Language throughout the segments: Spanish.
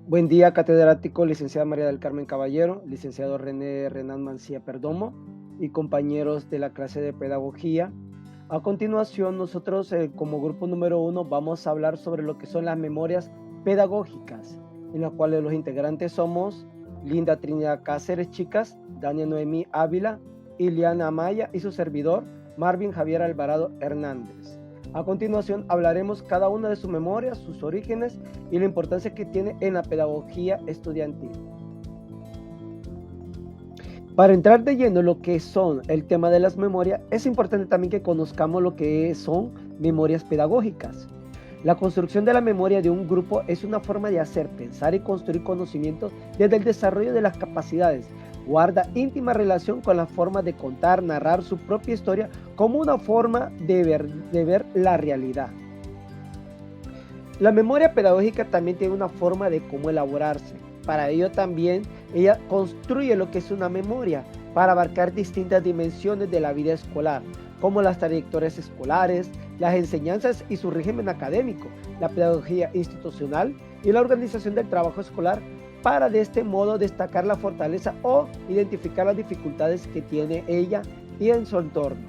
Buen día, catedrático, licenciada María del Carmen Caballero, licenciado René Renan Mancía Perdomo y compañeros de la clase de pedagogía. A continuación, nosotros como grupo número 1 vamos a hablar sobre lo que son las memorias pedagógicas, en las cuales los integrantes somos Linda Trinidad Cáceres, chicas, Dania Noemí Ávila, Iliana Amaya y su servidor, Marvin Javier Alvarado Hernández. A continuación hablaremos cada una de sus memorias, sus orígenes y la importancia que tiene en la pedagogía estudiantil. Para entrar de lleno en lo que son el tema de las memorias, es importante también que conozcamos lo que son memorias pedagógicas. La construcción de la memoria de un grupo es una forma de hacer, pensar y construir conocimientos desde el desarrollo de las capacidades. Guarda íntima relación con la forma de contar, narrar su propia historia como una forma de ver la realidad. La memoria pedagógica también tiene una forma de cómo elaborarse. Para ello también ella construye lo que es una memoria para abarcar distintas dimensiones de la vida escolar, como las trayectorias escolares, las enseñanzas y su régimen académico, la pedagogía institucional y la organización del trabajo escolar, para de este modo destacar la fortaleza o identificar las dificultades que tiene ella y en su entorno.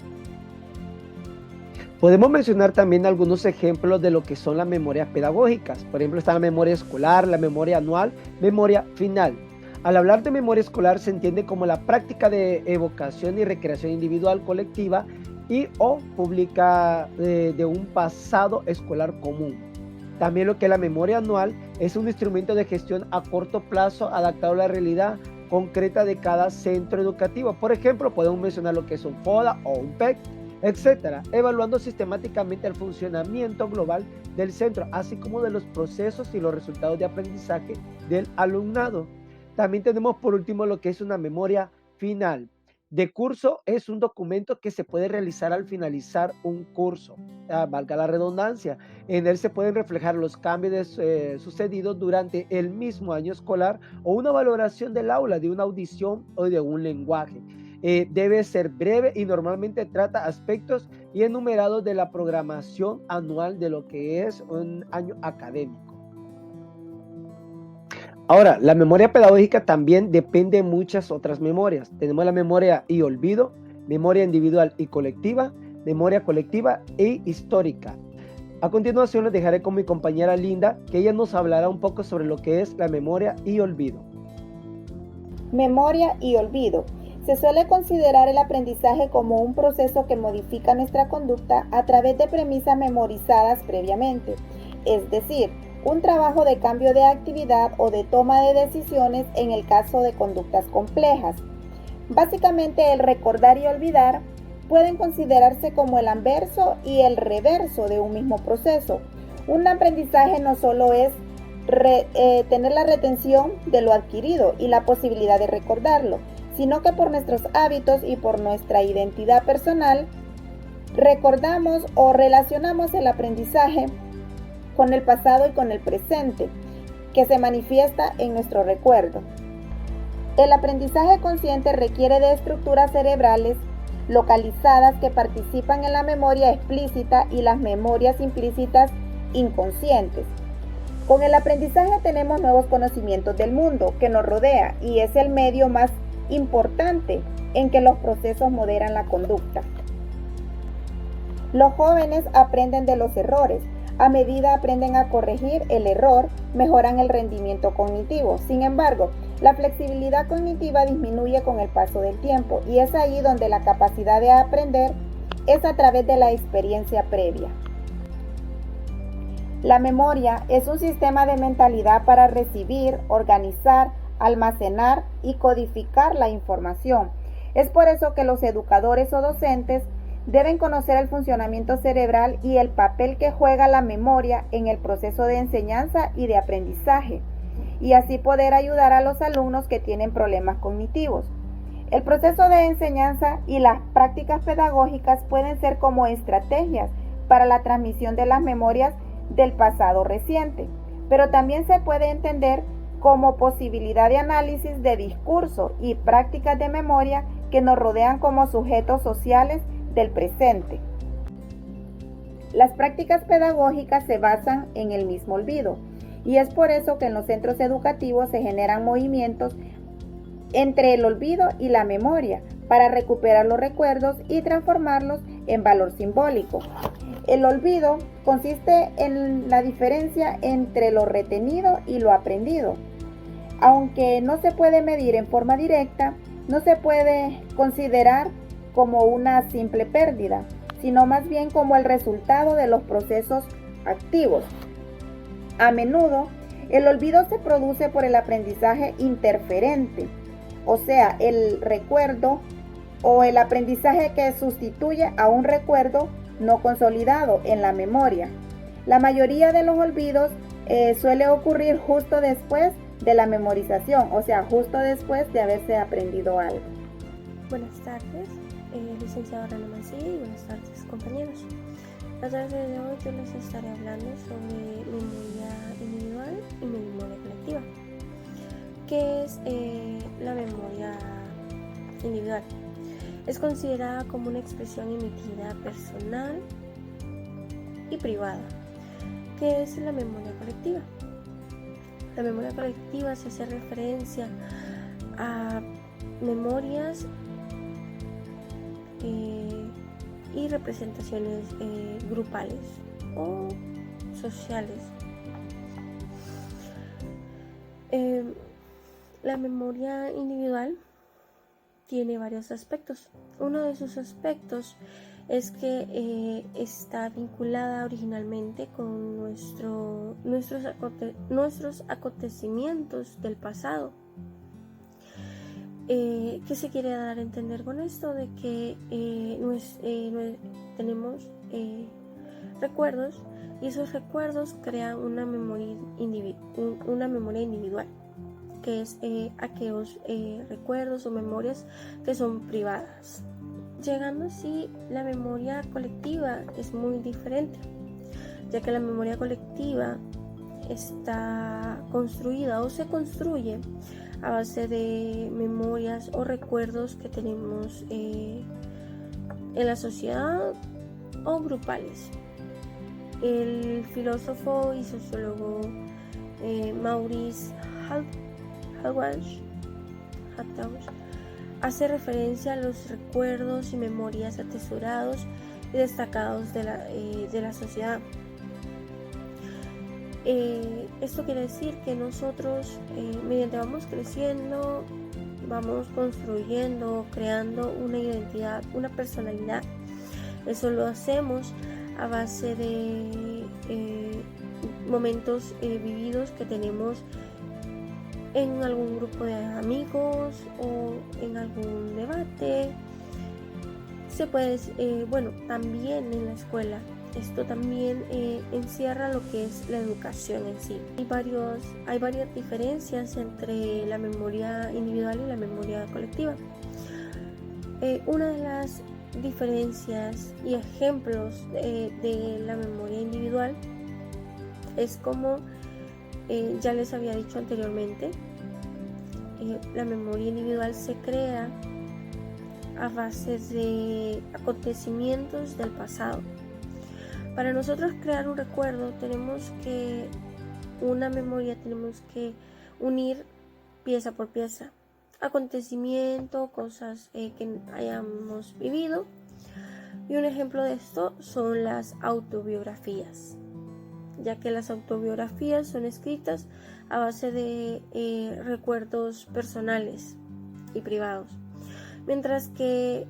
Podemos mencionar también algunos ejemplos de lo que son las memorias pedagógicas. Por ejemplo, está la memoria escolar, la memoria anual, memoria final. Al hablar de memoria escolar se entiende como la práctica de evocación y recreación individual, colectiva y o pública de un pasado escolar común. También lo que es la memoria anual es un instrumento de gestión a corto plazo adaptado a la realidad concreta de cada centro educativo. Por ejemplo, podemos mencionar lo que es un FODA o un PEC, etcétera, evaluando sistemáticamente el funcionamiento global del centro, así como de los procesos y los resultados de aprendizaje del alumnado. También tenemos por último lo que es una memoria final. De curso es un documento que se puede realizar al finalizar un curso, valga la redundancia. En él se pueden reflejar los cambios sucedidos durante el mismo año escolar o una valoración del aula, de una audición o de un lenguaje. Debe ser breve y normalmente trata aspectos y enumerados de la programación anual de lo que es un año académico. Ahora, la memoria pedagógica también depende de muchas otras memorias. Tenemos la memoria y olvido, memoria individual y colectiva, memoria colectiva e histórica. A continuación les dejaré con mi compañera Linda, que ella nos hablará un poco sobre lo que es la memoria y olvido. Memoria y olvido. Se suele considerar el aprendizaje como un proceso que modifica nuestra conducta a través de premisas memorizadas previamente, es decir, un trabajo de cambio de actividad o de toma de decisiones en el caso de conductas complejas. Básicamente, el recordar y olvidar pueden considerarse como el anverso y el reverso de un mismo proceso. Un aprendizaje no solo es tener la retención de lo adquirido y la posibilidad de recordarlo, sino que por nuestros hábitos y por nuestra identidad personal, recordamos o relacionamos el aprendizaje con el pasado y con el presente, que se manifiesta en nuestro recuerdo. El aprendizaje consciente requiere de estructuras cerebrales localizadas que participan en la memoria explícita y las memorias implícitas inconscientes. Con el aprendizaje tenemos nuevos conocimientos del mundo que nos rodea y es el medio más importante en que los procesos moderan la conducta. Los jóvenes aprenden de los errores. A medida aprenden a corregir el error, mejoran el rendimiento cognitivo. Sin embargo, la flexibilidad cognitiva disminuye con el paso del tiempo y es ahí donde la capacidad de aprender es a través de la experiencia previa. La memoria es un sistema de mentalidad para recibir, organizar, almacenar y codificar la información. Es por eso que los educadores o docentes deben conocer el funcionamiento cerebral y el papel que juega la memoria en el proceso de enseñanza y de aprendizaje, y así poder ayudar a los alumnos que tienen problemas cognitivos. El proceso de enseñanza y las prácticas pedagógicas pueden ser como estrategias para la transmisión de las memorias del pasado reciente, pero también se puede entender como posibilidad de análisis de discurso y prácticas de memoria que nos rodean como sujetos sociales del presente. Las prácticas pedagógicas se basan en el mismo olvido Y es por eso que en los centros educativos se generan movimientos entre el olvido y la memoria para recuperar los recuerdos y transformarlos en valor simbólico. El olvido consiste en la diferencia entre lo retenido y lo aprendido. Aunque no se puede medir en forma directa, no se puede considerar como una simple pérdida, sino más bien como el resultado de los procesos activos. A menudo, el olvido se produce por el aprendizaje interferente, o sea, el recuerdo o el aprendizaje que sustituye a un recuerdo no consolidado en la memoria. La mayoría de los olvidos suele ocurrir justo después de la memorización, o sea, justo después de haberse aprendido algo. Buenas tardes, licenciado René Mancilla, y buenas tardes, compañeros. La tarde de hoy yo les estaré hablando sobre memoria individual y memoria colectiva. ¿Qué es la memoria individual? Es considerada como una expresión emitida personal y privada. ¿Qué es la memoria colectiva? La memoria colectiva se hace referencia a memorias y representaciones grupales o sociales. La memoria individual tiene varios aspectos. Uno de sus aspectos es que está vinculada originalmente con nuestros acontecimientos del pasado. ¿Qué se quiere dar a entender con esto? De que tenemos recuerdos, y esos recuerdos crean una memoria individual, que es aquellos recuerdos o memorias que son privadas. Llegando así, la memoria colectiva es muy diferente, ya que la memoria colectiva está construida o se construye a base de memorias o recuerdos que tenemos en la sociedad o grupales. El filósofo y sociólogo Maurice Hallward hace referencia a los recuerdos y memorias atesorados y destacados de la sociedad. Esto quiere decir que nosotros, mediante vamos creciendo, vamos construyendo, creando una identidad, una personalidad. Eso lo hacemos a base de momentos vividos que tenemos en algún grupo de amigos o en algún debate. Se puede, también en la escuela. Esto también encierra lo que es la educación en sí. Hay varias diferencias entre la memoria individual y la memoria colectiva. Una de las diferencias y ejemplos de la memoria individual es como ya les había dicho anteriormente, la memoria individual se crea a base de acontecimientos del pasado. Para nosotros crear un recuerdo tenemos que unir pieza por pieza, acontecimiento, cosas que hayamos vivido. Y un ejemplo de esto son las autobiografías, ya que las autobiografías son escritas a base de recuerdos personales y privados, mientras que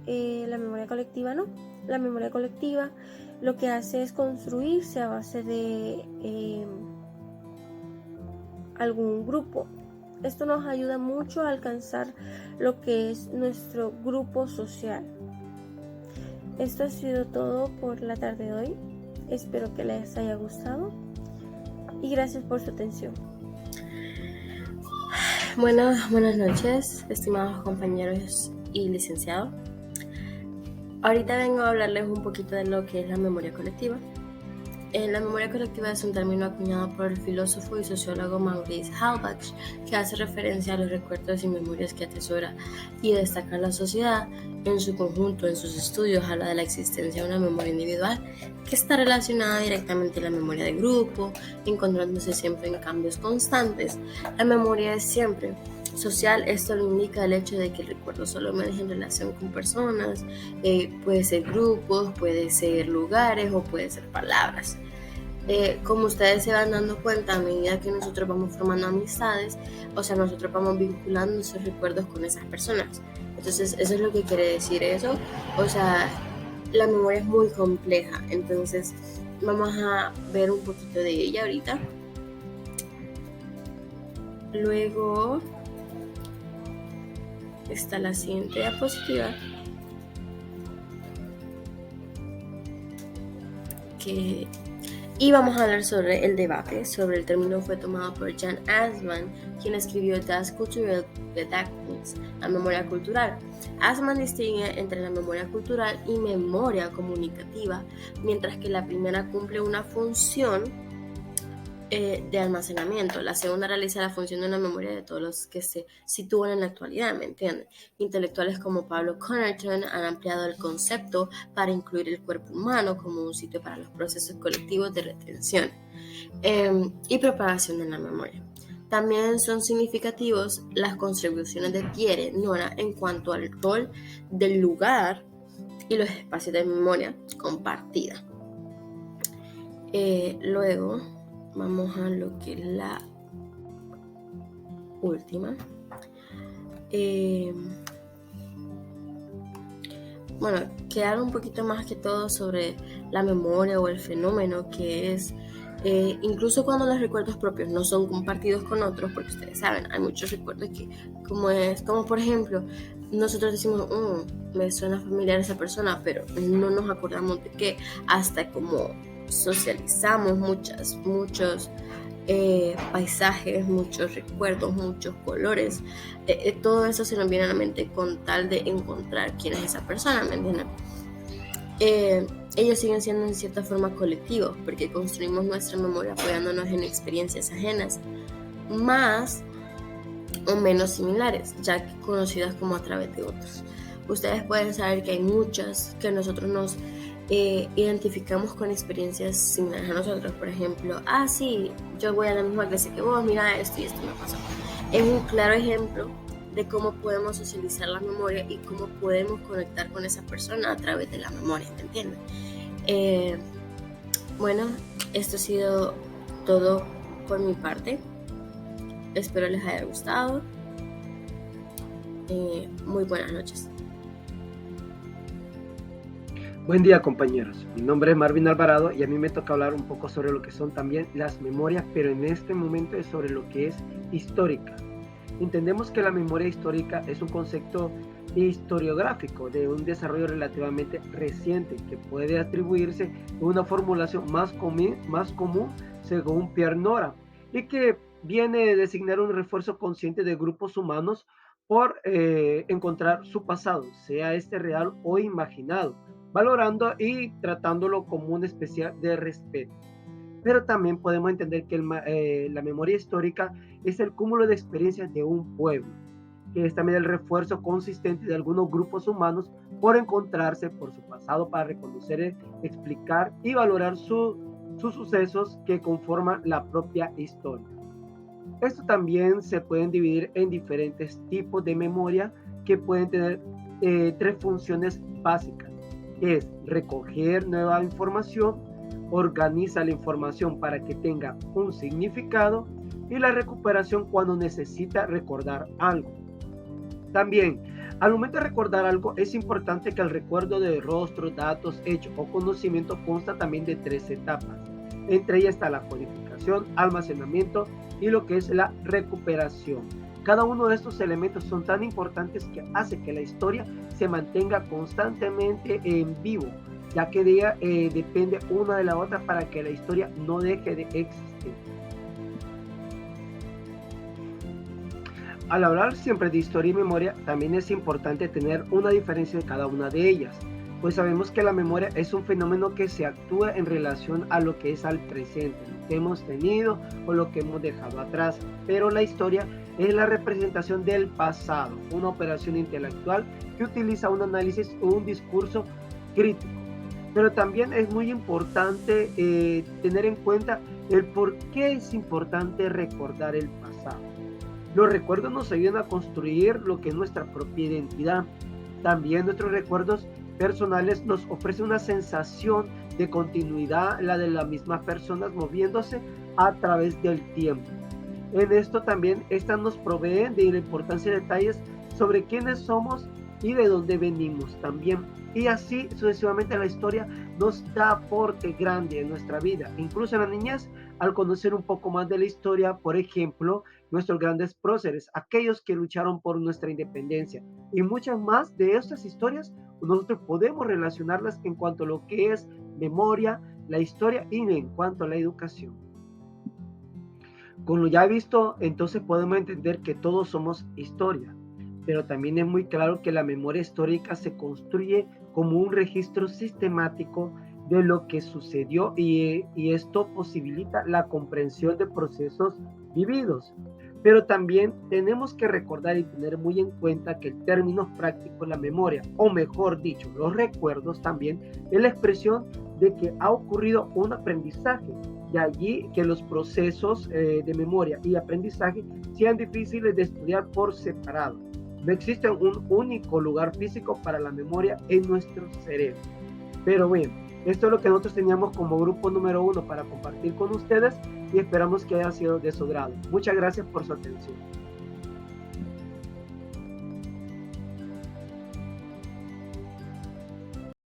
la memoria colectiva no. La memoria colectiva lo que hace es construirse a base de algún grupo. Esto nos ayuda mucho a alcanzar lo que es nuestro grupo social. Esto ha sido todo por la tarde de hoy. Espero que les haya gustado y gracias por su atención. Buenas noches, estimados compañeros y licenciados. Ahorita vengo a hablarles un poquito de lo que es la memoria colectiva. La memoria colectiva es un término acuñado por el filósofo y sociólogo Maurice Halbach, que hace referencia a los recuerdos y memorias que atesora y destaca la sociedad. En su conjunto, en sus estudios, habla de la existencia de una memoria individual que está relacionada directamente a la memoria de grupo, encontrándose siempre en cambios constantes. La memoria es siempre social. Esto lo indica el hecho de que el recuerdo solo emerge en relación con personas, puede ser grupos, puede ser lugares o puede ser palabras. Como ustedes se van dando cuenta, a medida que nosotros vamos formando amistades, o sea, nosotros vamos vinculando esos recuerdos con esas personas. Entonces, eso es lo que quiere decir eso. O sea, la memoria es muy compleja. Entonces, vamos a ver un poquito de ella ahorita. Luego está la siguiente diapositiva, y vamos a hablar sobre el debate. Sobre el término fue tomado por Jan Assmann, quien escribió Das kulturelle Gedächtnis, la memoria cultural. Assmann distingue entre la memoria cultural y memoria comunicativa, mientras que la primera cumple una función de almacenamiento. La segunda realiza la función de una memoria de todos los que se sitúan en la actualidad, ¿me entienden? Intelectuales como Pablo Connerton han ampliado el concepto para incluir el cuerpo humano como un sitio para los procesos colectivos de retención y propagación de la memoria. También son significativos las contribuciones de Pierre Nora en cuanto al rol del lugar y los espacios de memoria compartida. Luego vamos a lo que es la última. Bueno, quedar un poquito más que todo sobre la memoria o el fenómeno que es, incluso cuando los recuerdos propios no son compartidos con otros, porque ustedes saben, hay muchos recuerdos que, como por ejemplo, nosotros decimos, me suena familiar esa persona, pero no nos acordamos de qué, hasta como socializamos muchos paisajes, muchos recuerdos, muchos colores, todo eso se nos viene a la mente con tal de encontrar quién es esa persona, ¿me entienden? Ellos siguen siendo en cierta forma colectivos porque construimos nuestra memoria apoyándonos en experiencias ajenas más o menos similares, ya que conocidas como a través de otros. Ustedes pueden saber que hay muchas que nosotros nos identificamos con experiencias similares a nosotros. Por ejemplo, sí, yo voy a la misma clase que vos, mira esto y esto me pasó. Es un claro ejemplo de cómo podemos socializar la memoria y cómo podemos conectar con esa persona a través de la memoria, ¿me entienden? Bueno, esto ha sido todo por mi parte. Espero les haya gustado. Muy buenas noches. Buen día, compañeros. Mi nombre es Marvin Alvarado y a mí me toca hablar un poco sobre lo que son también las memorias, pero en este momento es sobre lo que es histórica. Entendemos que la memoria histórica es un concepto historiográfico de un desarrollo relativamente reciente que puede atribuirse a una formulación más común según Pierre Nora, y que viene a designar un refuerzo consciente de grupos humanos por encontrar su pasado, sea este real o imaginado, valorando y tratándolo como una especie de respeto. Pero también podemos entender que la memoria histórica es el cúmulo de experiencias de un pueblo, que es también el refuerzo consistente de algunos grupos humanos por encontrarse por su pasado para reconocer, explicar y valorar sus sucesos que conforman la propia historia. Esto también se pueden dividir en diferentes tipos de memoria que pueden tener tres funciones básicas. Es recoger nueva información, organiza la información para que tenga un significado y la recuperación cuando necesita recordar algo. También, al momento de recordar algo, es importante que el recuerdo de rostros, datos, hechos o conocimiento consta también de tres etapas. Entre ellas está la codificación, almacenamiento y lo que es la recuperación. Cada uno de estos elementos son tan importantes que hace que la historia se mantenga constantemente en vivo, ya que de ella depende una de la otra para que la historia no deje de existir. Al hablar siempre de historia y memoria, también es importante tener una diferencia de cada una de ellas. Pues sabemos que la memoria es un fenómeno que se actúa en relación a lo que es al presente, lo que hemos tenido o lo que hemos dejado atrás. Pero la historia es la representación del pasado, una operación intelectual que utiliza un análisis o un discurso crítico. Pero también es muy importante tener en cuenta el por qué es importante recordar el pasado. Los recuerdos nos ayudan a construir lo que es nuestra propia identidad. También nuestros recuerdos personales nos ofrecen una sensación de continuidad, la de las mismas personas moviéndose a través del tiempo. En esto también, estas nos proveen de la importancia de detalles sobre quiénes somos y de dónde venimos también. Y así sucesivamente la historia nos da aporte grande en nuestra vida. Incluso en la niñez, al conocer un poco más de la historia, por ejemplo, nuestros grandes próceres, aquellos que lucharon por nuestra independencia y muchas más de estas historias, nosotros podemos relacionarlas en cuanto a lo que es memoria, la historia y en cuanto a la educación. Como ya he visto, entonces podemos entender que todos somos historia, pero también es muy claro que la memoria histórica se construye como un registro sistemático de lo que sucedió y esto posibilita la comprensión de procesos vividos. Pero también tenemos que recordar y tener muy en cuenta que el término práctico, la memoria, o mejor dicho, los recuerdos también, es la expresión de que ha ocurrido un aprendizaje. De allí que los procesos de memoria y aprendizaje sean difíciles de estudiar por separado. No existe un único lugar físico para la memoria en nuestro cerebro. Pero bueno, esto es lo que nosotros teníamos como grupo número 1 para compartir con ustedes y esperamos que haya sido de su agrado. Muchas gracias por su atención.